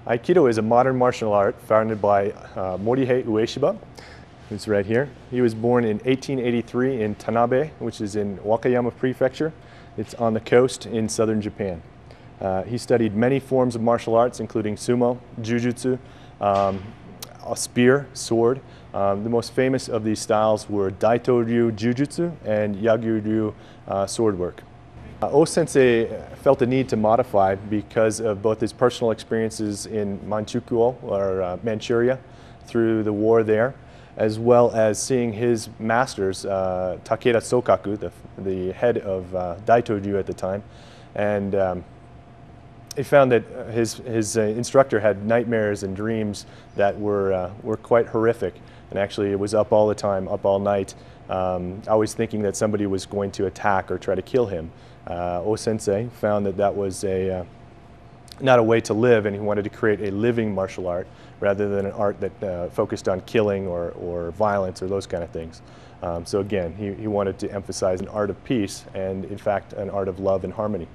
Aikido is a modern martial art founded by Morihei Ueshiba, who's right here. He was born in 1883 in Tanabe, which is in Wakayama Prefecture. It's on the coast in southern Japan. He studied many forms of martial arts, including sumo, jujutsu, a spear, sword. The most famous of these styles were Daito-ryu jujutsu and Yagyu-ryu sword work. O-sensei felt the need to modify because of both his personal experiences in Manchukuo, or Manchuria, through the war there, as well as seeing his masters, Takeda Sokaku, the head of Daito-ryu at the time, and he found that his instructor had nightmares and dreams that were quite horrific, and actually it was up all the time, up all night, always thinking that somebody was going to attack or try to kill him. O-sensei found that that was not a way to live, and he wanted to create a living martial art rather than an art that focused on killing or violence or those kind of things. So again, he wanted to emphasize an art of peace and, in fact, an art of love and harmony.